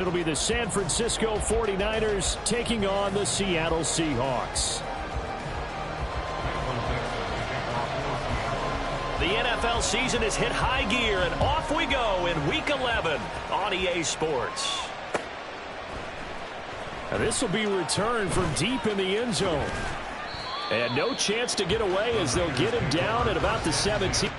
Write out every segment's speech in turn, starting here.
It'll be the San Francisco 49ers taking on the Seattle Seahawks. The NFL season has hit high gear, and off we go in Week 11 on EA Sports. Now this will be returned from deep in the end zone. And no chance to get away as they'll get him down at about the 17.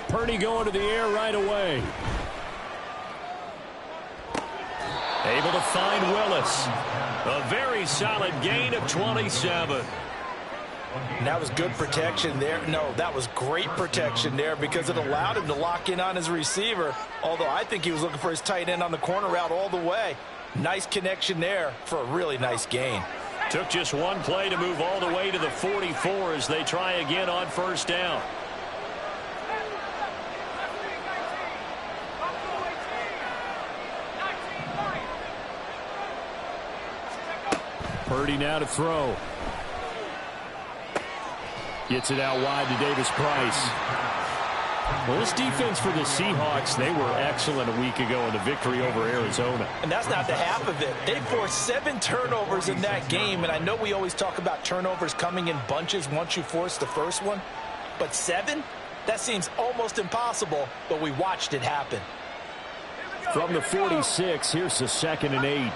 Purdy going to the air right away. Able to find Willis. A very solid gain of 27. And that was good protection there. No, that was great protection there because it allowed him to lock in on his receiver. Although I think he was looking for his tight end on the corner route all the way. Nice connection there for a really nice gain. Took just one play to move all the way to the 44 as they try again on first down. Purdy now to throw. Gets it out wide to Davis Price. Well, this defense for the Seahawks, they were excellent a week ago in the victory over Arizona. And that's not the half of it. They forced 7 turnovers in that game, and I know we always talk about turnovers coming in bunches once you force the first one. But 7? That seems almost impossible, but we watched it happen. From the 46, here's the 2nd and 8.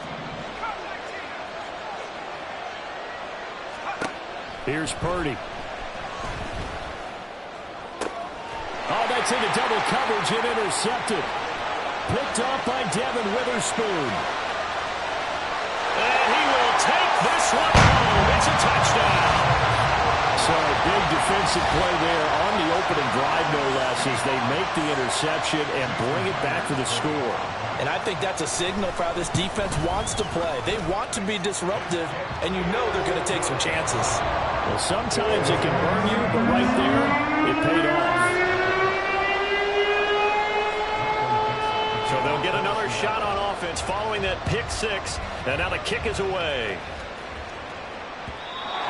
Here's Purdy. Oh, that's into double coverage and intercepted. Picked off by Devin Witherspoon. And he will take this one home. It's a touchdown. So a big defensive play there on the opening drive, no less, as they make the interception and bring it back for the score. And I think that's a signal for how this defense wants to play. They want to be disruptive, and you know they're going to take some chances. Well, sometimes it can burn you, but right there, it paid off. So they'll get another shot on offense following that pick 6, and now the kick is away.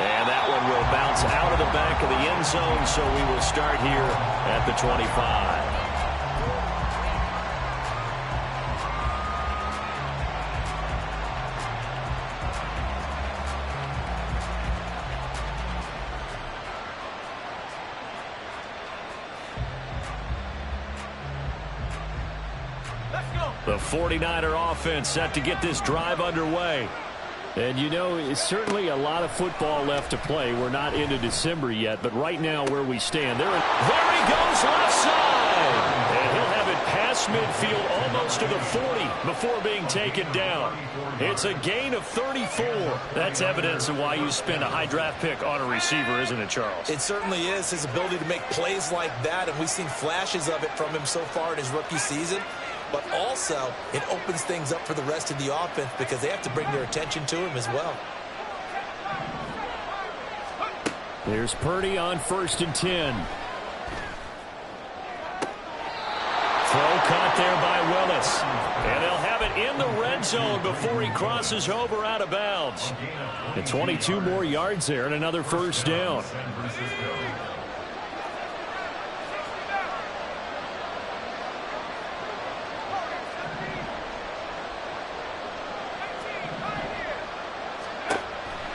And that one will bounce out of the back of the end zone, so we will start here at the 25. The 49er offense set to get this drive underway. And, you know, it's certainly a lot of football left to play. We're not into December yet, but right now where we stand, there he goes left side. And he'll have it past midfield almost to the 40 before being taken down. It's a gain of 34. That's evidence of why you spend a high draft pick on a receiver, isn't it, Charles? It certainly is. His ability to make plays like that, and we've seen flashes of it from him so far in his rookie season. But also, it opens things up for the rest of the offense because they have to bring their attention to him as well. There's Purdy on 1st and 10. Throw caught there by Willis. And they'll have it in the red zone before he crosses over out of bounds. And 22 more yards there and another first down.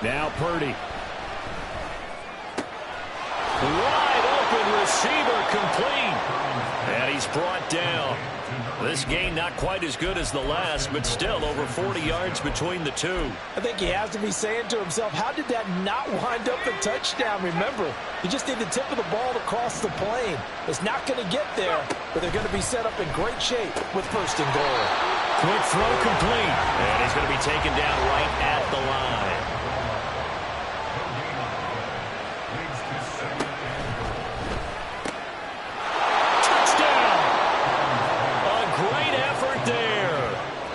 Now Purdy. Wide open receiver, complete. And he's brought down. This game not quite as good as the last, but still over 40 yards between the two. I think he has to be saying to himself, how did that not wind up a touchdown? Remember, you just need the tip of the ball to cross the plane. It's not going to get there, but they're going to be set up in great shape with first and goal. Quick throw complete. And he's going to be taken down right at the line.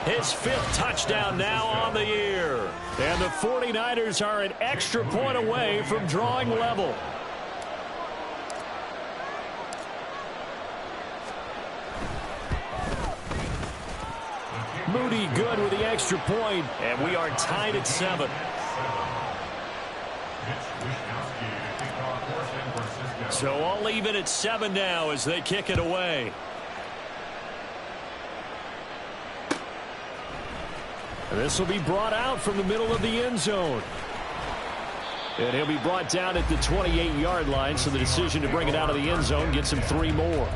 His fifth touchdown now on the year. And the 49ers are an extra point away from drawing level. Moody good with the extra point, and we are tied at 7. So all even at 7 now as they kick it away. This will be brought out from the middle of the end zone. And he'll be brought down at the 28-yard line, so the decision to bring it out of the end zone gets him 3 more.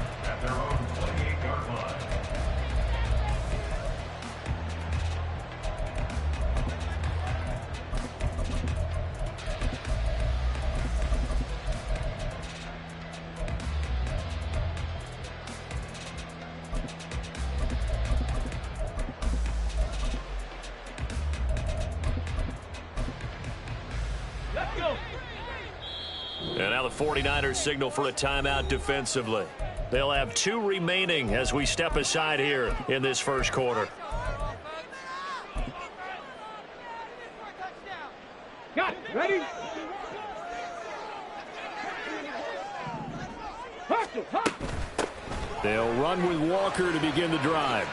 And now the 49ers signal for a timeout defensively. They'll have 2 remaining as we step aside here in this first quarter. Got it. Ready? They'll run with Walker to begin the drive.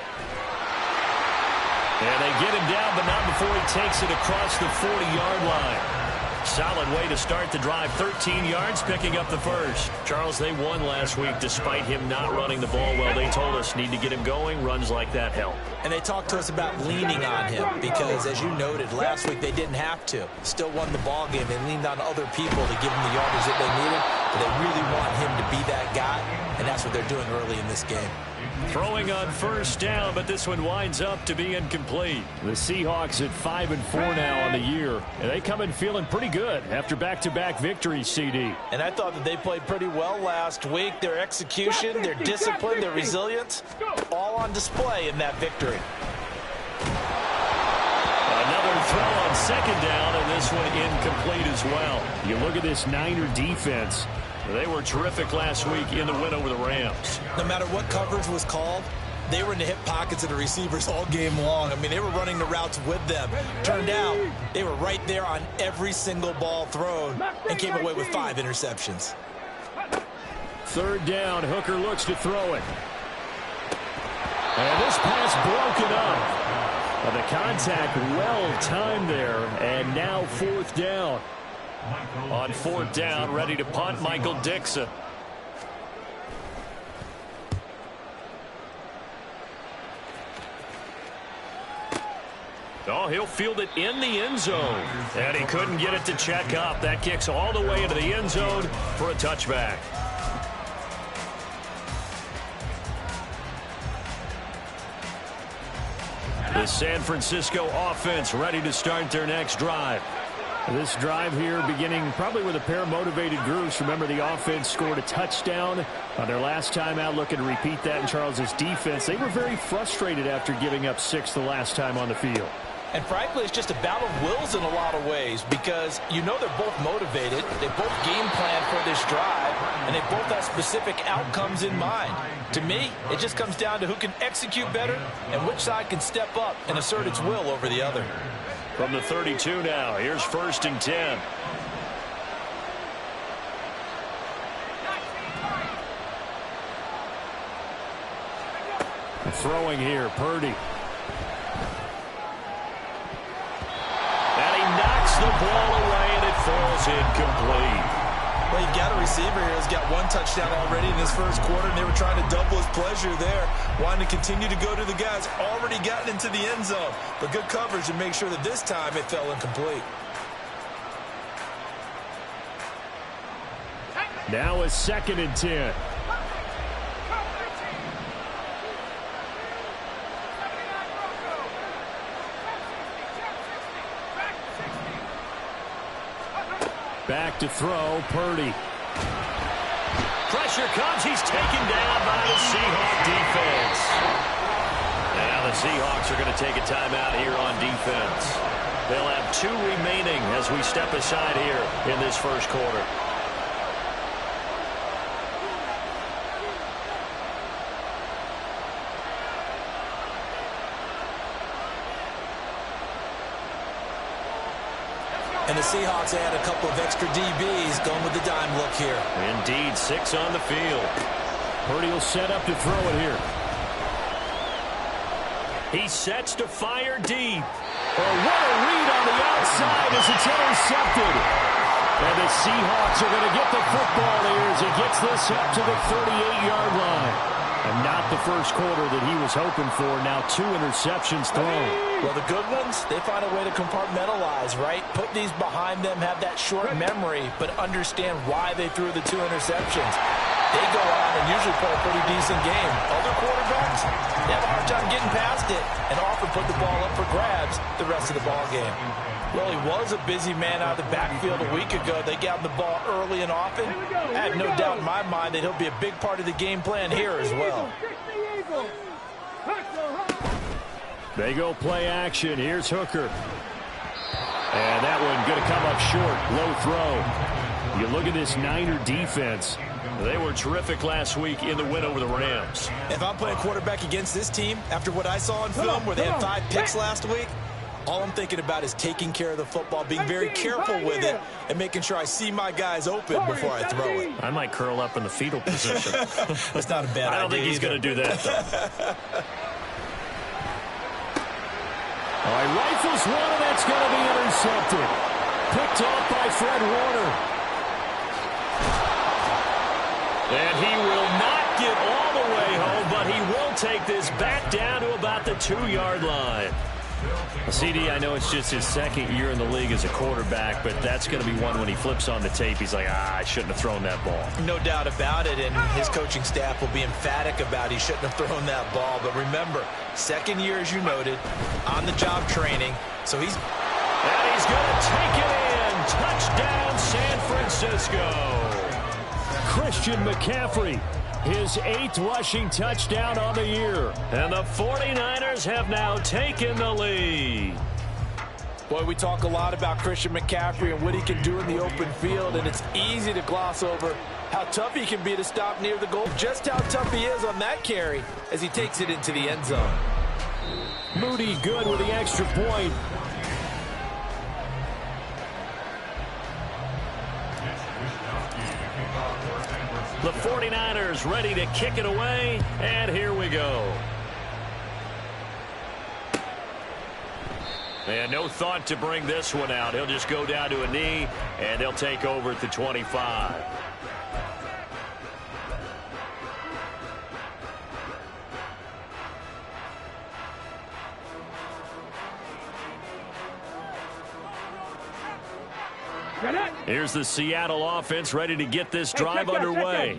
And they get him down, but not before he takes it across the 40-yard line. Solid way to start the drive. 13 yards, picking up the first. Charles, they won last week despite him not running the ball well. They told us need to get him going. Runs like that help. And they talked to us about leaning on him because, as you noted, last week they didn't have to. Still won the ball game. They leaned on other people to give him the yardage that they needed. But they really want him to be that guy, and that's what they're doing early in this game. Throwing on first down, but this one winds up to be incomplete. The Seahawks at 5-4 now on the year. And they come in feeling pretty good after back-to-back victories, CD. And I thought that they played pretty well last week. Their execution, their discipline, their resilience, all on display in that victory. Another throw on second down, and this one incomplete as well. You look at this Niner defense. They were terrific last week in the win over the Rams. No matter what coverage was called, they were in the hip pockets of the receivers all game long. I mean, they were running the routes with them. Turned out, they were right there on every single ball thrown and came away with 5 interceptions. Third down, Hooker looks to throw it. And this pass broken up. The contact well timed there, and now fourth down. On fourth down, ready to punt, Michael Dixon. Oh, he'll field it in the end zone. And he couldn't get it to check up. That kicks all the way into the end zone for a touchback. The San Francisco offense ready to start their next drive. This drive here beginning probably with a pair of motivated groups. Remember, the offense scored a touchdown on their last time out, looking to repeat that in Charles's defense. They were very frustrated after giving up 6 the last time on the field. And frankly, it's just a battle of wills in a lot of ways because you know they're both motivated. They both game plan for this drive, and they both have specific outcomes in mind. To me, it just comes down to who can execute better and which side can step up and assert its will over the other. From the 32 now, here's 1st and 10. Throwing here, Purdy. And he knocks the ball away, and it falls incomplete. Well, you've got a receiver here who's got 1 touchdown already in this first quarter, and they were trying to double his pleasure there, wanting to continue to go to the guys already gotten into the end zone. But good coverage to make sure that this time it fell incomplete. Now a 2nd and 10. Back to throw, Purdy. Pressure comes. He's taken down by the Seahawk defense. And now the Seahawks are going to take a timeout here on defense. They'll have 2 remaining as we step aside here in this first quarter. And the Seahawks add a couple of extra DBs going with the dime look here. Indeed, 6 on the field. Purdy will set up to throw it here. He sets to fire deep. Oh, what a read on the outside as it's intercepted. And the Seahawks are going to get the football here as he gets this up to the 38-yard line. And not the first quarter that he was hoping for. Now 2 interceptions thrown. Well, the good ones, they find a way to compartmentalize, right? Put these behind them, have that short memory, but understand why they threw the 2 interceptions. They go on and usually play a pretty decent game. Other quarterbacks, they have a hard time getting past it and often put the ball up for grabs the rest of the ball game. Well, he was a busy man out of the backfield a week ago. They got him the ball early and often. I have no doubt in my mind that he'll be a big part of the game plan here as well. They go play action. Here's Hooker. And that one going to come up short. Low throw. You look at this Niner defense. They were terrific last week in the win over the Rams. If I'm playing quarterback against this team, after what I saw on film where they had 5 picks last week, all I'm thinking about is taking care of the football, being very careful with it, and making sure I see my guys open before I throw it. I might curl up in the fetal position. That's not a bad idea. I don't think he's going to do that, though. All right, rifles one, and that's going to be intercepted. Picked off by Fred Warner. And he will not get all the way home, but he will take this back down to about the 2-yard line. CD, I know it's just his 2nd year in the league as a quarterback, but that's going to be one when he flips on the tape. He's like, I shouldn't have thrown that ball. No doubt about it, and his coaching staff will be emphatic about he shouldn't have thrown that ball. But remember, 2nd year, as you noted, on-the-job training. So he's going to take it in. Touchdown, San Francisco. Christian McCaffrey, his 8th rushing touchdown on the year. And the 49ers have now taken the lead. Boy, we talk a lot about Christian McCaffrey and what he can do in the open field, and it's easy to gloss over how tough he can be to stop near the goal. Just how tough he is on that carry as he takes it into the end zone. Moody good with the extra point. The 49ers ready to kick it away, and here we go. And no thought to bring this one out. He'll just go down to a knee, and they'll take over at the 25. Here's the Seattle offense ready to get this drive underway.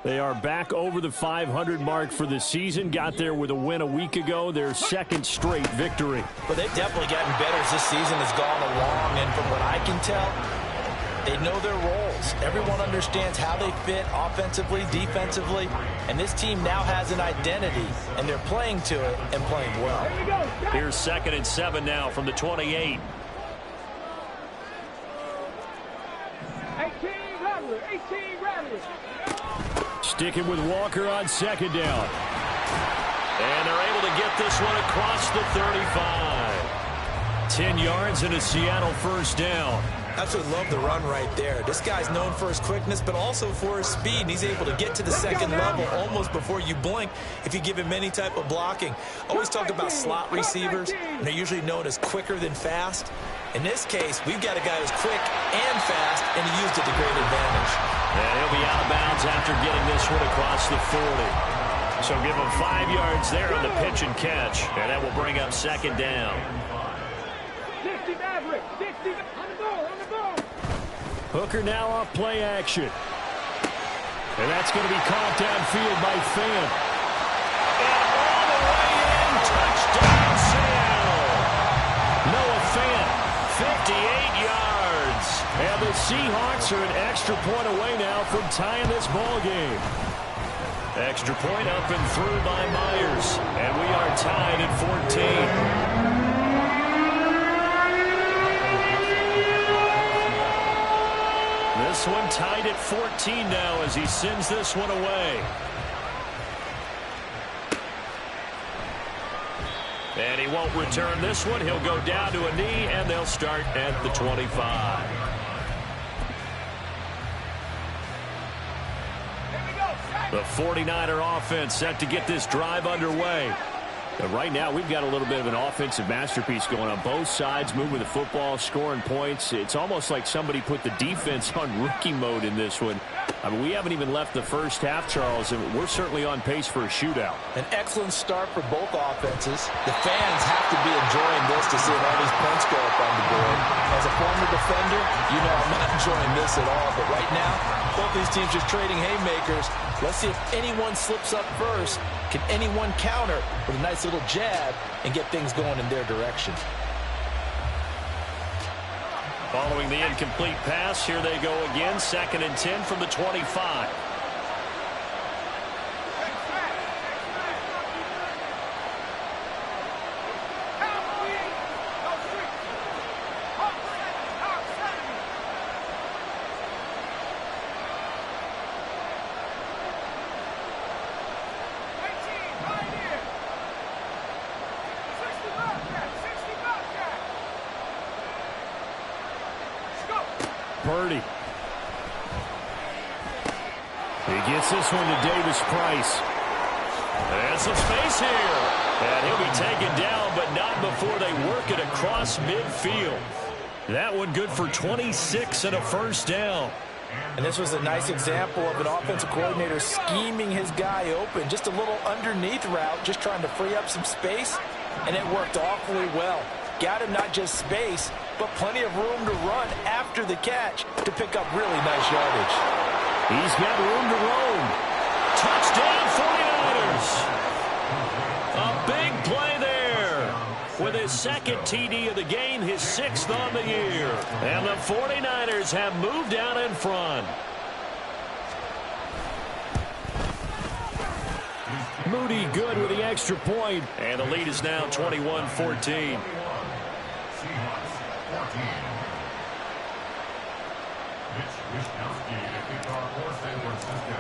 They are back over the 500 mark for the season. Got there with a win a week ago. Their 2nd straight victory. But they've definitely gotten better as this season has gone along. And from what I can tell, they know their roles. Everyone understands how they fit offensively, defensively. And this team now has an identity. And they're playing to it and playing well. Here's 2nd and 7 now from the 28. 18 Rattlers. Sticking with Walker on 2nd down. And they're able to get this one across the 35. 10 yards and a Seattle first down. Absolutely love the run right there. This guy's known for his quickness, but also for his speed. And he's able to get to the 2nd level almost before you blink if you give him any type of blocking. Always talk about slot receivers, and they're usually known as quicker than fast. In this case, we've got a guy who's quick and fast, and he used it to great advantage. And he'll be out of bounds after getting this one across the 40. So give him 5 yards there on the pitch and catch, and that will bring up 2nd down. 60 Maverick, 60 on the ball. Hooker now off play action. And that's going to be caught downfield by Fant. And all the way in, touchdown Seattle. Noah Fant, 58 yards. And the Seahawks are an extra point away now from tying this ball game. Extra point up and through by Myers. And we are tied at 14. This one tied at 14 now as he sends this one away. And he won't return this one. He'll go down to a knee, and they'll start at the 25. The 49er offense set to get this drive underway. But right now, we've got a little bit of an offensive masterpiece going on both sides, moving the football, scoring points. It's almost like somebody put the defense on rookie mode in this one. I mean, we haven't even left the first half, Charles, and we're certainly on pace for a shootout. An excellent start for both offenses. The fans have to be enjoying this to see all these points go up on the board. As a former defender, you know I'm not enjoying this at all. But right now, both these teams just trading haymakers. Let's see if anyone slips up first. Can anyone counter with a nice little jab and get things going in their direction? Following the incomplete pass, here they go again. 2nd and 10 from the 25. Purdy. He gets this one to Davis Price. And some space here. And he'll be taken down, but not before they work it across midfield. That one good for 26 and a first down. And this was a nice example of an offensive coordinator scheming his guy open. Just a little underneath route, just trying to free up some space. And it worked awfully well. Got him not just space, but plenty of room to run after the catch to pick up really nice yardage. He's got room to roam. Touchdown 49ers. A big play there. With his 2nd TD of the game, his 6th on the year. And the 49ers have moved out in front. Moody good with the extra point. And the lead is now 21-14.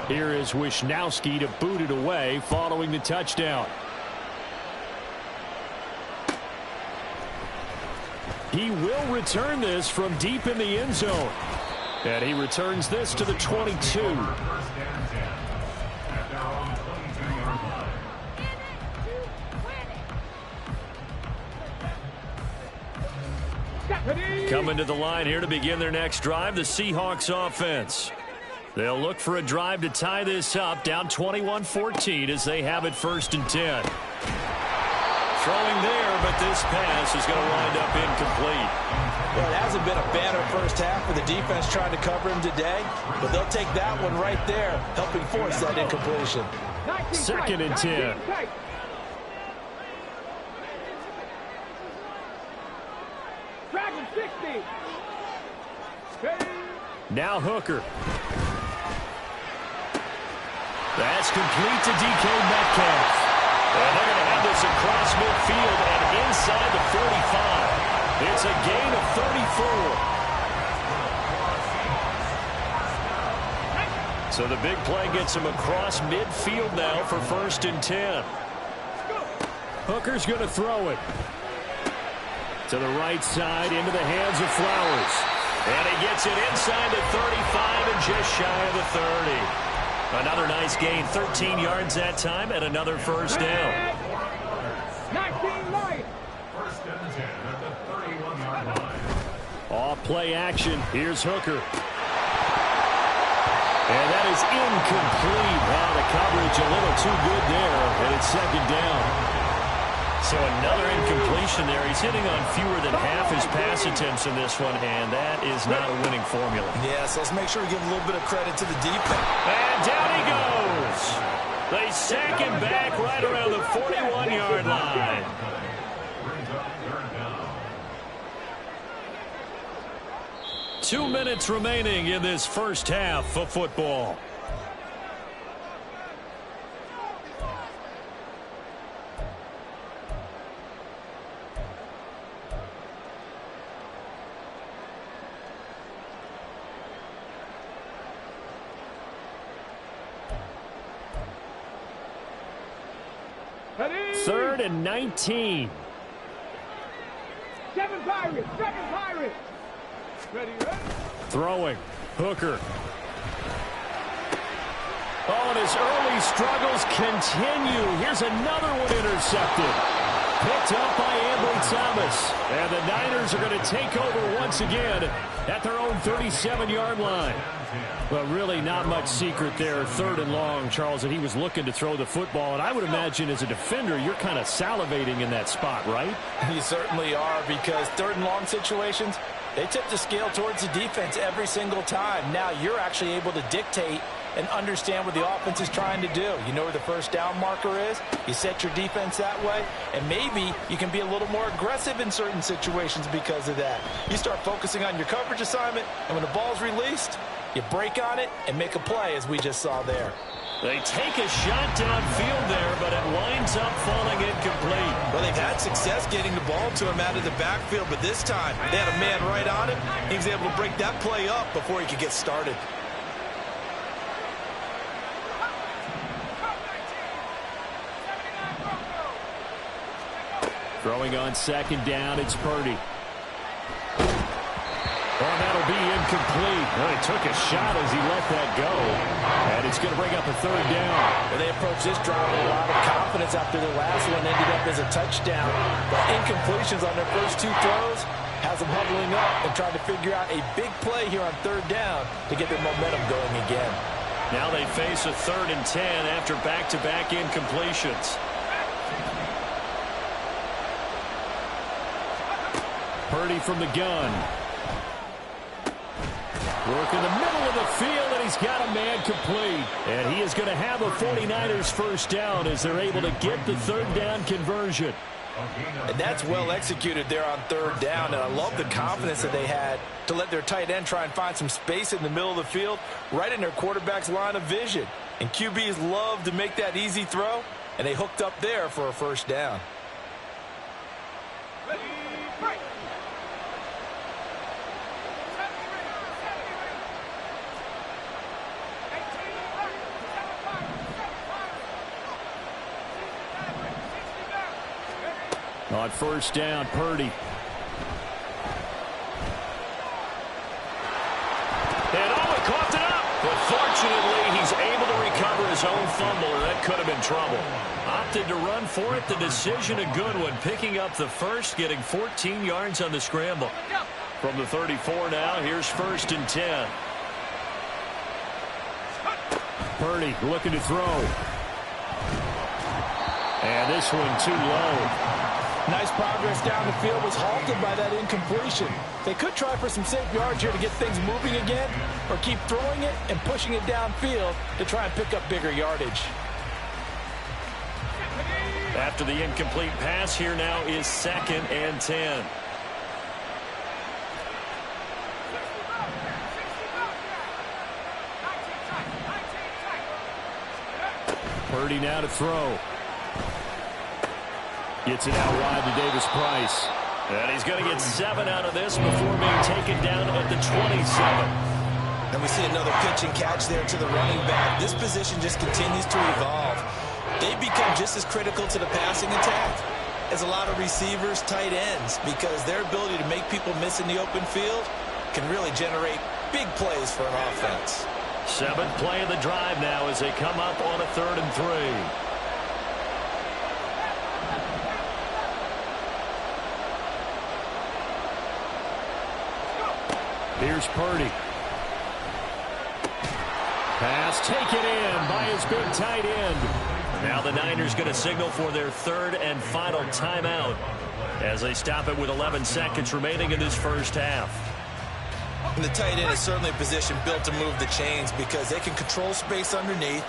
Here is Wishnowski to boot it away following the touchdown. He will return this from deep in the end zone. And he returns this to the 22. Coming to the line here to begin their next drive, the Seahawks offense. They'll look for a drive to tie this up, down 21-14 as they have it 1st and 10. Throwing there, but this pass is going to wind up incomplete. Well, it hasn't been a banner first half for the defense trying to cover him today, but they'll take that one right there, helping force that incompletion. 2nd and 10. Now Hooker. That's complete to DK Metcalf. And they're going to have this across midfield and inside the 45. It's a gain of 34. So the big play gets him across midfield now for 1st and 10. Hooker's going to throw it. To the right side, into the hands of Flowers. And he gets it inside the 35 and just shy of the 30. Another nice gain, 13 yards that time, and another first down. 19 line. Off play action. Here's Hooker. And that is incomplete. Wow, the coverage a little too good there, and it's 2nd down. So another incompletion there. He's hitting on fewer than half his pass attempts in this one, and that is not a winning formula. Yeah, so let's make sure we give a little bit of credit to the defense. And down he goes. They sack him back right around the 41-yard line. Two minutes remaining in this first half of football. Third and 19. Seven Pirates. Ready. Throwing. Hooker. Oh, and his early struggles continue. Here's another one intercepted. Picked up by Ambry Thomas. And the Niners are going to take over once again at their own 37-yard line. But really not much secret there. Third and long, Charles, and he was looking to throw the football. And I would imagine as a defender, you're kind of salivating in that spot, right? You certainly are, because third and long situations, they tip the scale towards the defense every single time. Now you're actually able to dictate and understand what the offense is trying to do. You know where the first down marker is. You set your defense that way, and maybe you can be a little more aggressive in certain situations because of that. You start focusing on your coverage assignment, and when the ball's released, you break on it and make a play, as we just saw there. They take a shot downfield there, but it winds up falling incomplete. Well, they've had success getting the ball to him out of the backfield, but this time they had a man right on him. He was able to break that play up before he could get started. Throwing on second down, it's Purdy. Oh, that'll be incomplete. Well, he took a shot as he let that go. And it's going to bring up a third down. Well, they approached this drive with a lot of confidence after their last one ended up as a touchdown. But incompletions on their first two throws has them huddling up and trying to figure out a big play here on third down to get their momentum going again. Now they face a 3rd and 10 after back-to-back incompletions. Purdy from the gun. Work in the middle of the field, and he's got a man complete. And he is going to have a 49ers first down as they're able to get the third down conversion. And that's well executed there on third down, and I love the confidence that they had to let their tight end try and find some space in the middle of the field, right in their quarterback's line of vision. And QBs love to make that easy throw, and they hooked up there for a first down. On first down, Purdy. And coughed it up. But fortunately, he's able to recover his own fumble, and that could have been trouble. Opted to run for it. The decision a good one. Picking up the first, getting 14 yards on the scramble. From the 34 now, here's 1st and 10. Purdy looking to throw. And this one too low. Nice progress down the field, was halted by that incompletion. They could try for some safe yards here to get things moving again, or keep throwing it and pushing it downfield to try and pick up bigger yardage. After the incomplete pass, here now is 2nd and 10. Purdy now to throw. Gets it out wide to Davis Price. And he's going to get 7 out of this before being taken down at the 27. And we see another pitch and catch there to the running back. This position just continues to evolve. They become just as critical to the passing attack as a lot of receivers, tight ends, because their ability to make people miss in the open field can really generate big plays for an offense. 7th play of the drive now as they come up on a 3rd and 3. Here's Purdy. Pass taken in by his big tight end. Now the Niners going to signal for their third and final timeout as they stop it with 11 seconds remaining in this first half. And the tight end is certainly a position built to move the chains because they can control space underneath.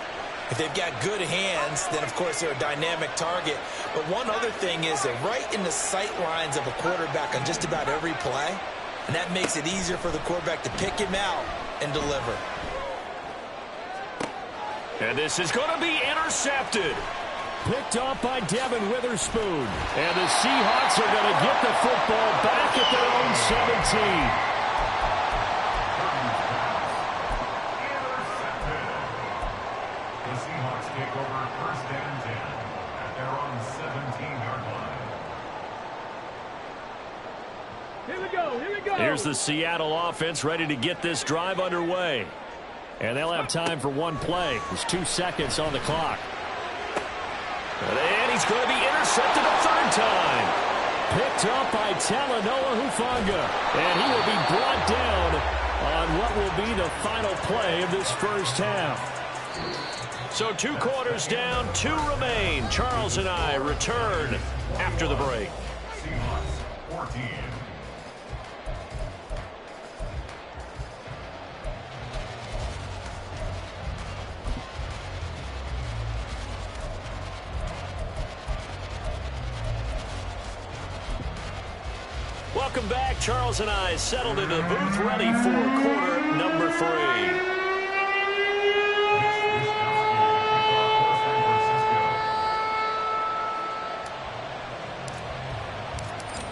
If they've got good hands, then, of course, they're a dynamic target. But one other thing is they're right in the sight lines of a quarterback on just about every play, and that makes it easier for the quarterback to pick him out and deliver. And this is going to be intercepted. Picked off by Devin Witherspoon. And the Seahawks are going to get the football back at their own 17. Here's the Seattle offense ready to get this drive underway. And they'll have time for one play. There's 2 seconds on the clock. And he's going to be intercepted a third time. Picked up by Talanoa Hufanga. And he will be brought down on what will be the final play of this first half. So 2 quarters down, 2 remain. Charles and I return after the break. Seahawks 14. Welcome back. Charles and I settled into the booth, ready for quarter number 3.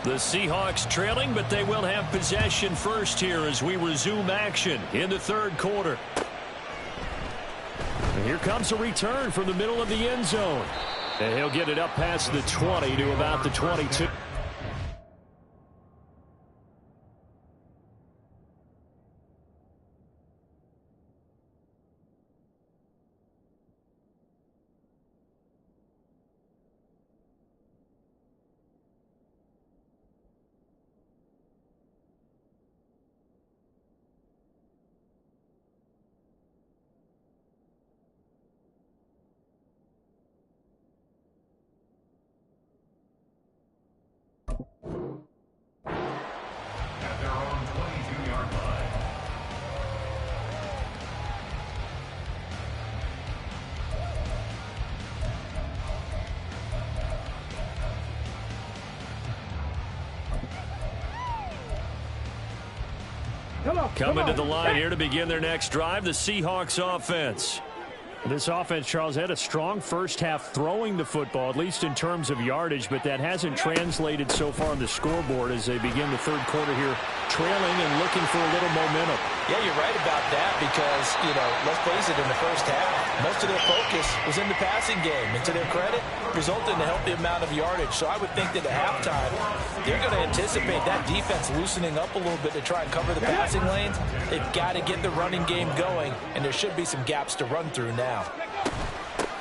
The Seahawks trailing, but they will have possession first here as we resume action in the third quarter. And here comes a return from the middle of the end zone. And he'll get it up past the 20 to about the 22. Coming to the line here to begin their next drive, the Seahawks offense. This offense, Charles, had a strong first half throwing the football, at least in terms of yardage, but that hasn't translated so far on the scoreboard as they begin the third quarter here, trailing and looking for a little momentum. Yeah, you're right about that because, let's face it, in the first half, most of their focus was in the passing game. And to their credit, resulted in a healthy amount of yardage. So I would think that at halftime, they're going to anticipate that defense loosening up a little bit to try and cover the passing lanes. They've got to get the running game going, and there should be some gaps to run through now.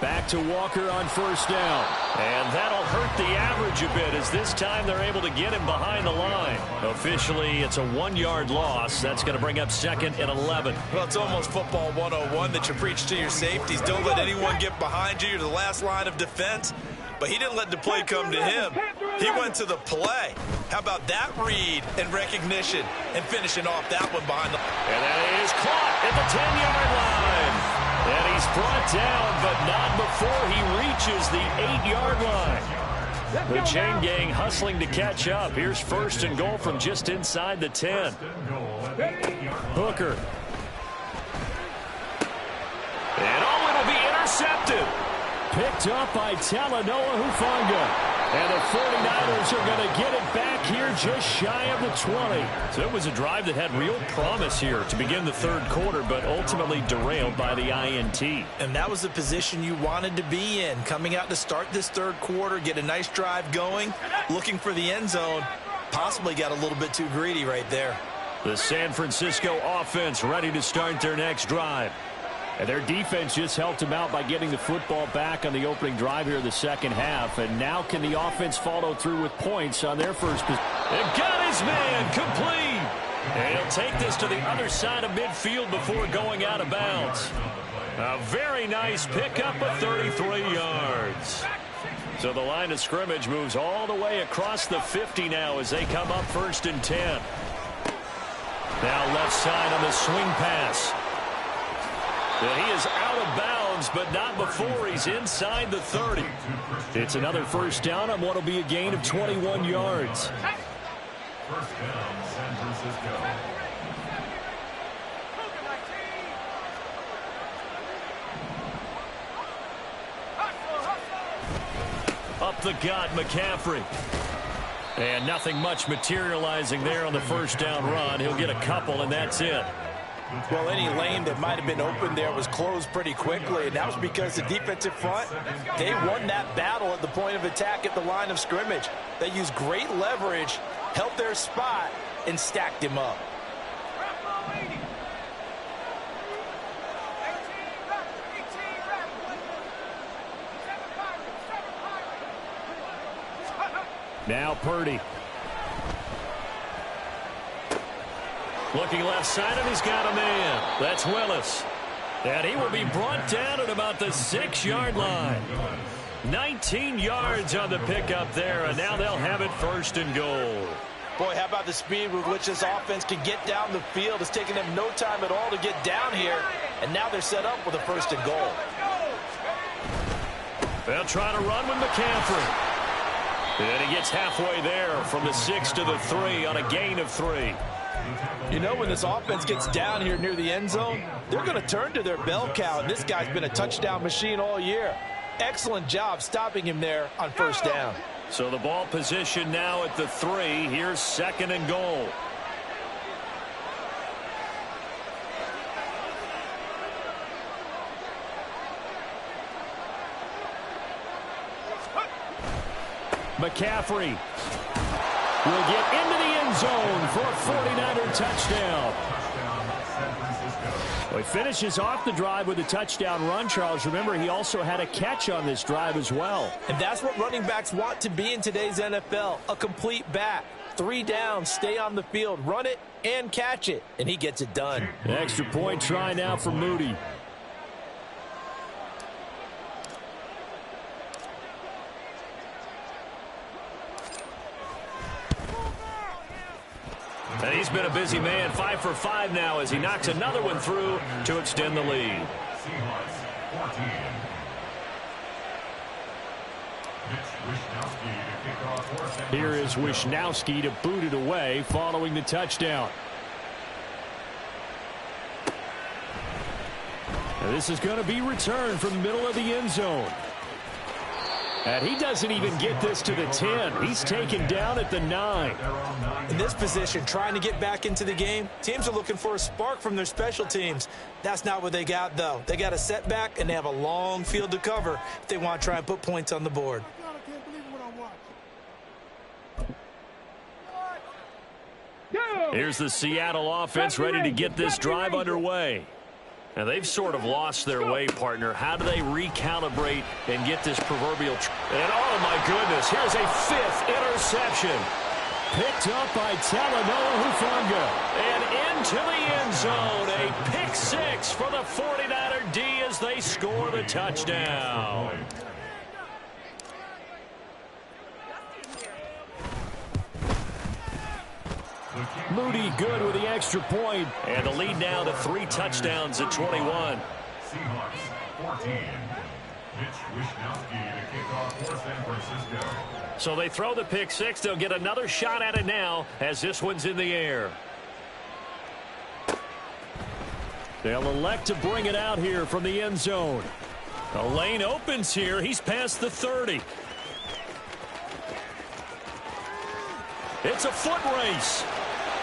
Back to Walker on first down. And that'll hurt the average a bit as this time they're able to get him behind the line. Officially, it's a 1-yard loss. That's going to bring up 2nd and 11. Well, it's almost football 101 that you preach to your safeties. Don't let anyone get behind you. You're the last line of defense. But he didn't let the play come to him. He went to the play. How about that read and recognition and finishing off that one behind the... And that is caught at the 10-yard line. And he's brought down, but not before he reaches the 8-yard line. The chain gang hustling to catch up. Here's 1st and goal from just inside the 10. Hooker. And it'll be intercepted. Picked up by Talanoa Hufanga. And the 49ers are going to get it back here just shy of the 20. So it was a drive that had real promise here to begin the third quarter, but ultimately derailed by the INT. And that was the position you wanted to be in. Coming out to start this third quarter, get a nice drive going, looking for the end zone. Possibly got a little bit too greedy right there. The San Francisco offense ready to start their next drive. And their defense just helped them out by getting the football back on the opening drive here in the second half. And now can the offense follow through with points on their first possession? And got his man complete. And he'll take this to the other side of midfield before going out of bounds. A very nice pickup of 33 yards. So the line of scrimmage moves all the way across the 50 now as they come up 1st and 10. Now left side on the swing pass. And he is out of bounds, but not before he's inside the 30. It's another 1st down on what will be a gain of 21 yards. 1st down, San Francisco. Up the gut, McCaffrey. And nothing much materializing there on the 1st down run. He'll get a couple, and that's it. Well, any lane that might have been open there was closed pretty quickly, and that was because the defensive front, they won that battle at the point of attack at the line of scrimmage. They used great leverage, held their spot, and stacked him up. Now Purdy. Looking left side, and he's got a man. That's Willis. And he will be brought down at about the 6-yard line. 19 yards on the pickup there, and now they'll have it 1st and goal. Boy, how about the speed with which this offense can get down the field? It's taken them no time at all to get down here, and now they're set up with a 1st and goal. They'll try to run with McCaffrey. And he gets halfway there from the 6 to the 3 on a gain of 3. You know, when this offense gets down here near the end zone, they're going to turn to their bell cow, and this guy's been a touchdown machine all year. Excellent job stopping him there on 1st down. So the ball position now at the 3. Here's 2nd and goal. McCaffrey will get into the end zone for a 49er touchdown. Well, he finishes off the drive with a touchdown run, Charles. Remember, he also had a catch on this drive as well. And that's what running backs want to be in today's NFL, a complete back. 3 down, stay on the field, run it, and catch it. And he gets it done. An extra point try now for Moody. And he's been a busy man, 5 for 5 now as he knocks another one through to extend the lead. Seahawks 14. Here is Wishnowski to boot it away following the touchdown. And this is going to be returned from the middle of the end zone. And he doesn't even get this to the 10. He's taken down at the 9. In this position, trying to get back into the game, teams are looking for a spark from their special teams. That's not what they got, though. They got a setback, and they have a long field to cover if they want to try and put points on the board. Here's the Seattle offense ready to get this drive underway. Now, they've sort of lost their way, partner. How do they recalibrate and get this proverbial... And, oh, my goodness, here's a 5th interception. Picked up by Talanoa Hufanga. And into the end zone, a pick 6 for the 49er D as they score the touchdown. Moody good with the extra point. And the lead now to 3 touchdowns at 21. Seahawks 14. Mitch Wishnowski to kick off for San Francisco. So they throw the pick 6. They'll get another shot at it now as this one's in the air. They'll elect to bring it out here from the end zone. The lane opens here. He's past the 30. It's a foot race.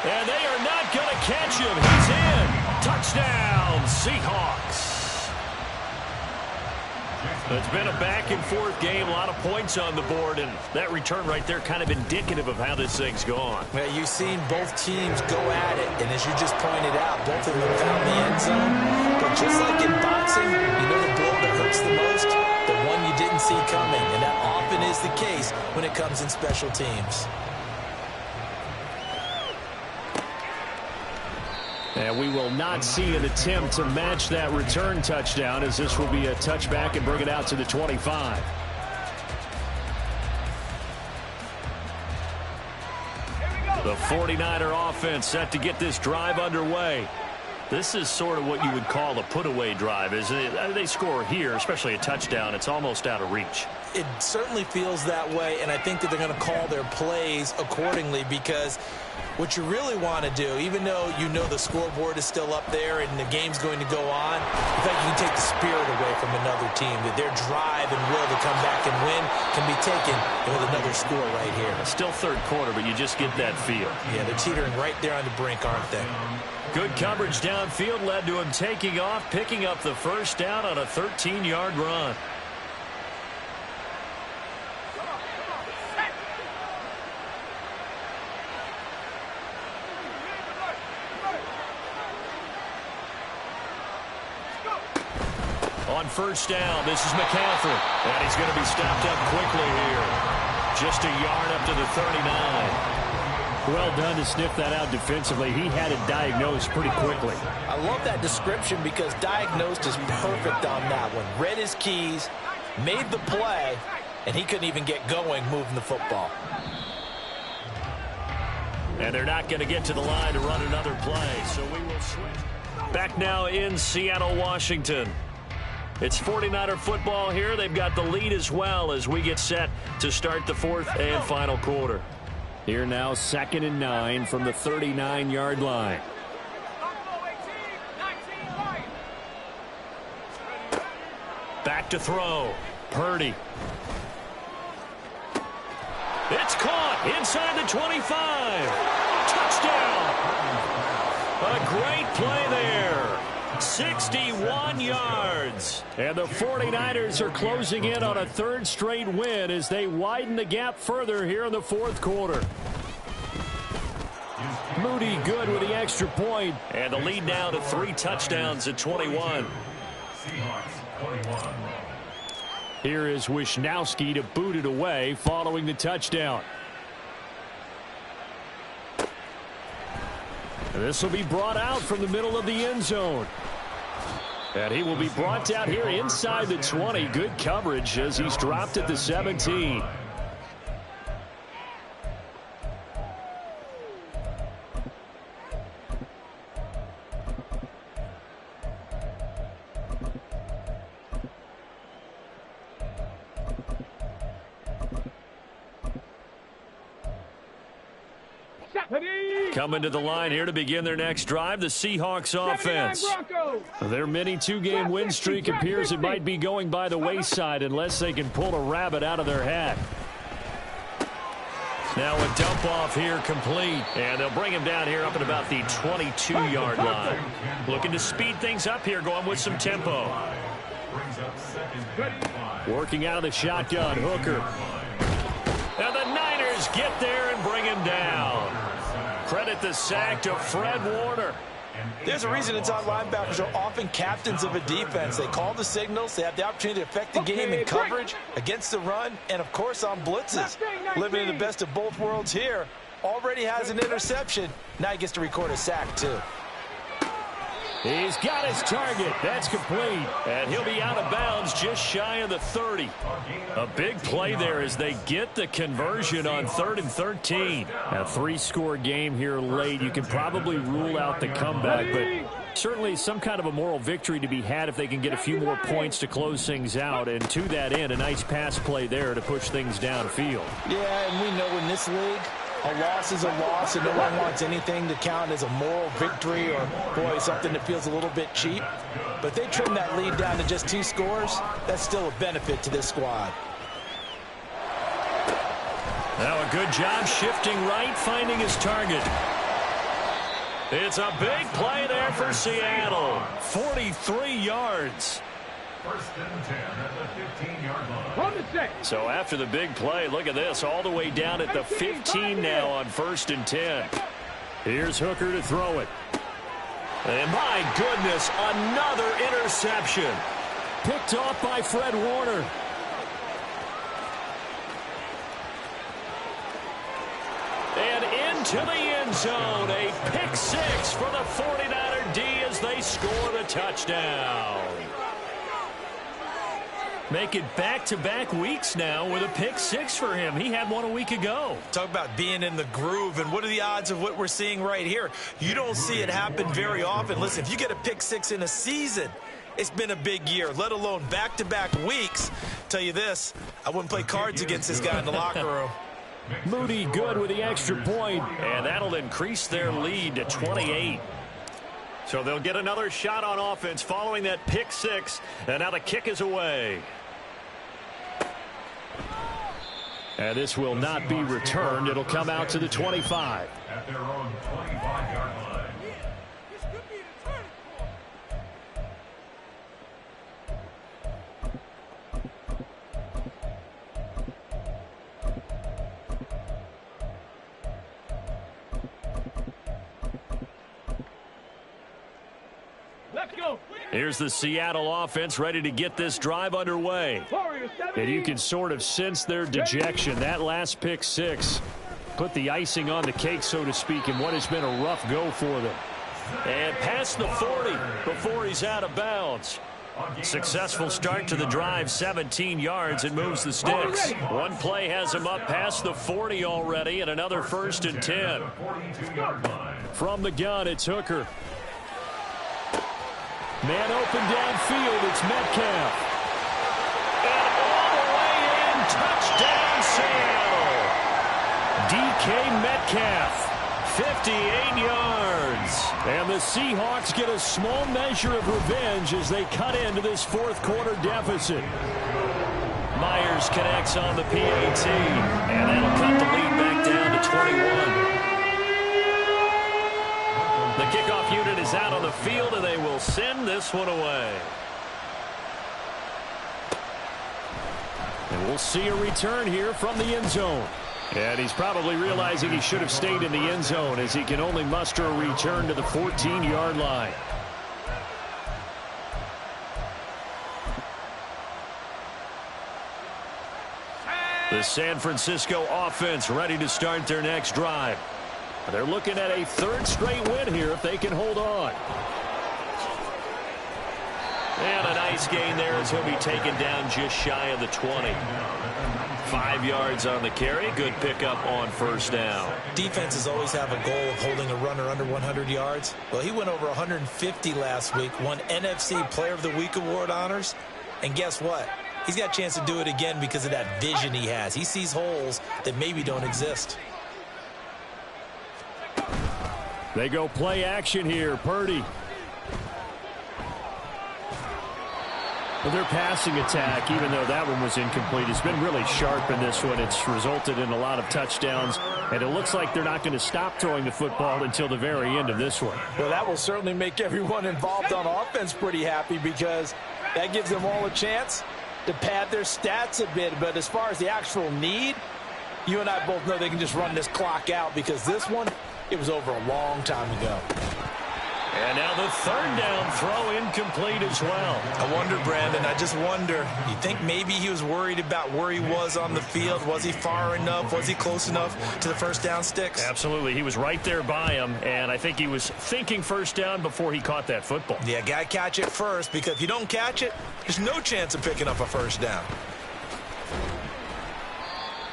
And they are not going to catch him. He's in. Touchdown, Seahawks. It's been a back-and-forth game, a lot of points on the board, and that return right there kind of indicative of how this thing's gone. Well, you've seen both teams go at it, and as you just pointed out, both of them found the end zone. But just like in boxing, you know the blow that hurts the most? The one you didn't see coming, and that often is the case when it comes in special teams. And we will not see an attempt to match that return touchdown, as this will be a touchback and bring it out to the 25. The 49er offense set to get this drive underway. This is sort of what you would call a put-away drive, isn't it? They score here, especially a touchdown. It's almost out of reach. It certainly feels that way, and I think that they're going to call their plays accordingly, because what you really want to do, even though you know the scoreboard is still up there and the game's going to go on, in fact, you can take the spirit away from another team, that their drive and will to come back and win can be taken with another score right here. Still third quarter, but you just get that feel. Yeah, they're teetering right there on the brink, aren't they? Good coverage downfield led to him taking off, picking up the first down on a 13-yard run. On first down, this is McCaffrey. And he's going to be stopped up quickly here. Just a yard up to the 39. Well done to sniff that out defensively. He had it diagnosed pretty quickly. I love that description, because diagnosed is perfect on that one. Read his keys, made the play, and he couldn't even get going moving the football. And they're not going to get to the line to run another play, so we will switch. Back now in Seattle, Washington. It's 49er football here. They've got the lead as well as we get set to start the fourth and final quarter. Here now, 2nd and 9 from the 39-yard line. Back to throw. Purdy. It's caught inside the 25. Touchdown. A great play there. 61 yards. And the 49ers are closing in on a third straight win as they widen the gap further here in the fourth quarter. Moody good with the extra point. And the lead now to 3 touchdowns at 21. Seahawks 21. Here is Wisnowski to boot it away following the touchdown. This will be brought out from the middle of the end zone. And he will be brought down here inside the 20. Good coverage as he's dropped at the 17. Coming to the line here to begin their next drive, the Seahawks offense. Their mini 2-game win streak appears it might be going by the wayside unless they can pull a rabbit out of their hat. Now a dump off here complete, and they'll bring him down here up at about the 22-yard line. Looking to speed things up here, going with some tempo. Working out of the shotgun, Hooker. And the Niners get there and bring him down. Credit the sack to Fred Warner. There's a reason inside linebackers are often captains of a defense. They call the signals. They have the opportunity to affect the game in coverage, against the run, and, of course, on blitzes. Living in the best of both worlds here. Already has an interception. Now he gets to record a sack, too. He's got his target. That's complete. And he'll be out of bounds just shy of the 30. A big play there as they get the conversion on 3rd and 13. A 3-score game here late. You can probably rule out the comeback, but certainly some kind of a moral victory to be had if they can get a few more points to close things out. And to that end, a nice pass play there to push things downfield. Yeah, and we know in this league, a loss is a loss, and no one wants anything to count as a moral victory or, boy, something that feels a little bit cheap. But if they trim that lead down to just 2 scores, that's still a benefit to this squad. Now a good job shifting right, finding his target. It's a big play there for Seattle. 43 yards. 1st and 10 at the 15-yard line. So after the big play, look at this, all the way down at the 15 now on 1st and 10. Here's Hooker to throw it. And my goodness, another interception. Picked off by Fred Warner. And into the end zone, a pick 6 for the 49ers. They score the touchdown. Make it back-to-back weeks now with a pick six for him. He had one a week ago. Talk about being in the groove, and what are the odds of what we're seeing right here? You don't see it happen very often. Listen, if you get a pick six in a season, it's been a big year, let alone back-to-back weeks. Tell you this, I wouldn't play cards against this guy in the locker room. Moody good with the extra point. And that'll increase their lead to 28. So they'll get another shot on offense following that pick six. And now the kick is away. And this will not be returned. It'll come out to the 25. At their own 25-yard line. Here's the Seattle offense ready to get this drive underway. And you can sort of sense their dejection. That last pick six put the icing on the cake, so to speak, in what has been a rough go for them. And past the 40 before he's out of bounds. Successful start to the drive, 17 yards, and moves the sticks. One play has him up past the 40 already, and another 1st and 10. From the gun, it's Hooker. Man open downfield, it's Metcalf. And all the way in, touchdown Seattle. DK Metcalf, 58 yards. And the Seahawks get a small measure of revenge as they cut into this fourth quarter deficit. Myers connects on the PAT, and that'll cut the lead back down to 21. The kickoff unit is out on the field, and they will send this one away. And we'll see a return here from the end zone. And he's probably realizing he should have stayed in the end zone as he can only muster a return to the 14-yard line. The San Francisco offense ready to start their next drive. They're looking at a third straight win here if they can hold on. And a nice gain there as he'll be taken down just shy of the 20. 5 yards on the carry. Good pickup on first down. Defenses always have a goal of holding a runner under 100 yards. Well, he went over 150 last week, won NFC Player of the Week award honors. And guess what? He's got a chance to do it again because of that vision he has. He sees holes that maybe don't exist. They go play action here. Purdy. Well, their passing attack, even though that one was incomplete, has been really sharp in this one. It's resulted in a lot of touchdowns, and it looks like they're not going to stop throwing the football until the very end of this one. Well, that will certainly make everyone involved on offense pretty happy because that gives them all a chance to pad their stats a bit. But as far as the actual need, you and I both know they can just run this clock out because this one, it was over a long time ago. And now the third down throw incomplete as well. I wonder, Brandon, I just wonder, you think maybe he was worried about where he was on the field? Was he far enough? Was he close enough to the first down sticks? Absolutely. He was right there by him, and I think he was thinking first down before he caught that football. Yeah, got to catch it first, because if you don't catch it, there's no chance of picking up a first down.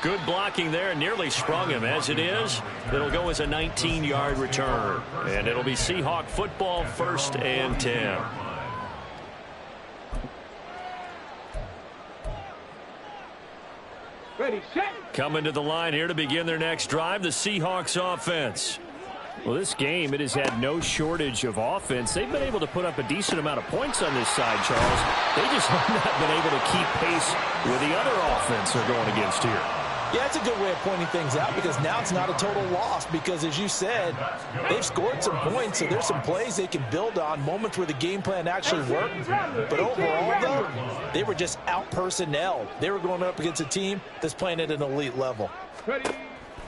Good blocking there, nearly sprung him. As it is, it'll go as a 19-yard return. And it'll be Seahawk football, 1st and 10. Ready, set. Coming to the line here to begin their next drive, the Seahawks offense. Well, this game, it has had no shortage of offense. They've been able to put up a decent amount of points on this side, Charles. They just have not been able to keep pace with the other offense they're going against here. Yeah, it's a good way of pointing things out because now it's not a total loss because, as you said, they've scored some points, so there's some plays they can build on, moments where the game plan actually worked. But overall, though, they were just out-personnel. They were going up against a team that's playing at an elite level. Ready.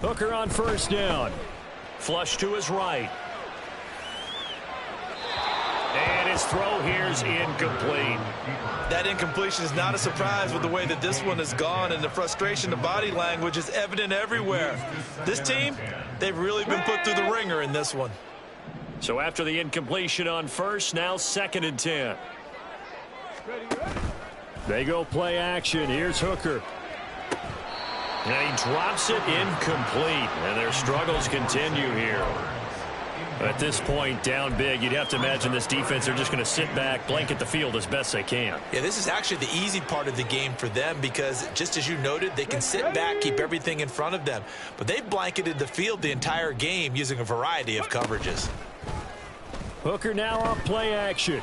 Hooker on first down. Flush to his right. And his throw here's incomplete. That incompletion is not a surprise with the way that this one has gone, and the frustration, the body language is evident everywhere. This team, they've really been put through the ringer in this one. So after the incompletion on first, now 2nd and 10. They go play action. Here's Hooker. And he drops it incomplete. And their struggles continue here. At this point, down big, you'd have to imagine this defense, they're just going to sit back, blanket the field as best they can. Yeah, this is actually the easy part of the game for them because, just as you noted, they can sit back, keep everything in front of them. But they've blanketed the field the entire game using a variety of coverages. Hooker now on play action.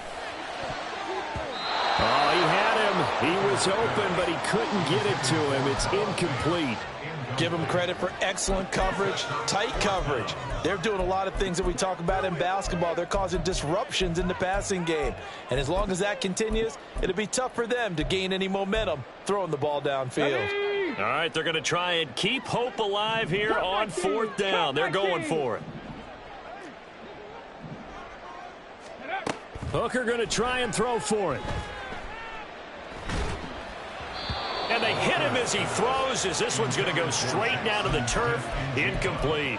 Oh, he had him. He was open, but he couldn't get it to him. It's incomplete. Give them credit for excellent coverage, tight coverage. They're doing a lot of things that we talk about in basketball. They're causing disruptions in the passing game. And as long as that continues, it'll be tough for them to gain any momentum throwing the ball downfield. All right, they're going to try and keep hope alive here on 4th down. They're going for it. Hooker going to try and throw for it. And they hit him as he throws, as this one's going to go straight down to the turf. Incomplete.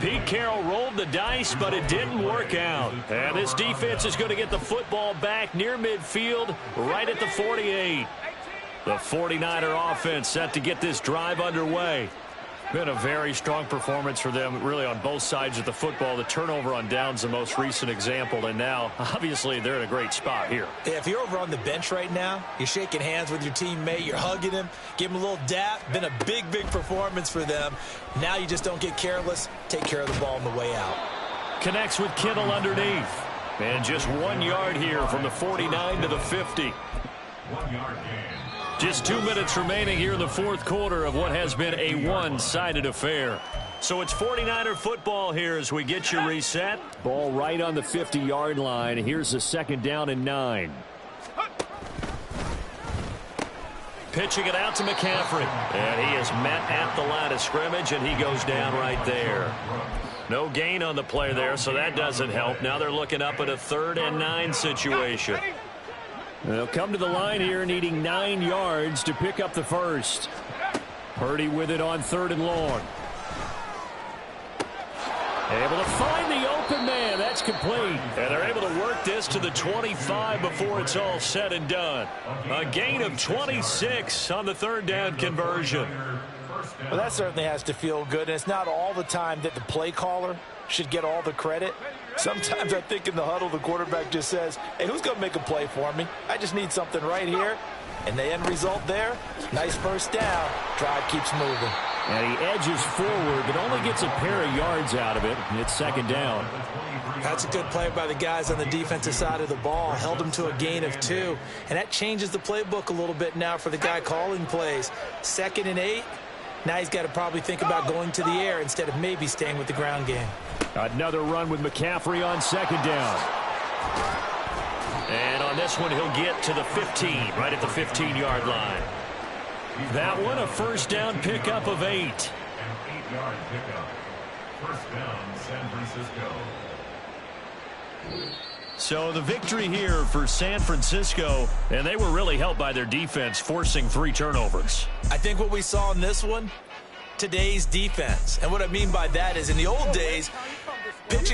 Pete Carroll rolled the dice, but it didn't work out. And this defense is going to get the football back near midfield, right at the 48. The 49er offense set to get this drive underway. Been a very strong performance for them, really, on both sides of the football. The turnover on downs, the most recent example, and now, obviously, they're in a great spot here. If you're over on the bench right now, you're shaking hands with your teammate, you're hugging him, give him a little dap. Been a big, big performance for them. Now you just don't get careless. Take care of the ball on the way out. Connects with Kittle underneath. And just 1 yard here from the 49 to the 50. 1 yard gain. Just 2 minutes remaining here in the 4th quarter of what has been a one-sided affair. So it's 49er football here as we get you reset. Ball right on the 50-yard line. Here's the 2nd down and 9. Pitching it out to McCaffrey. And he is met at the line of scrimmage, and he goes down right there. No gain on the play there, so that doesn't help. Now they're looking up at a 3rd and 9 situation. They'll come to the line here needing 9 yards to pick up the first. Purdy with it on 3rd and long. Able to find the open man. That's complete. And they're able to work this to the 25 before it's all said and done. A gain of 26 on the 3rd down conversion. Well, that certainly has to feel good. And it's not all the time that the play caller should get all the credit. Sometimes I think in the huddle, the quarterback just says, hey, who's going to make a play for me? I just need something right here. And the end result there, nice first down. Drive keeps moving. And he edges forward, but only gets a pair of yards out of it. It's 2nd down. That's a good play by the guys on the defensive side of the ball. Held them to a gain of 2. And that changes the playbook a little bit now for the guy calling plays. 2nd and 8. Now he's got to probably think about going to the air instead of maybe staying with the ground game. Another run with McCaffrey on 2nd down. And on this one, he'll get to the 15, right at the 15-yard line. That one, a first down pickup of 8. An 8-yard pickup. First down, San Francisco. So the victory here for San Francisco, and they were really helped by their defense, forcing 3 turnovers. I think what we saw in this one, today's defense. And what I mean by that is in the old days, pitching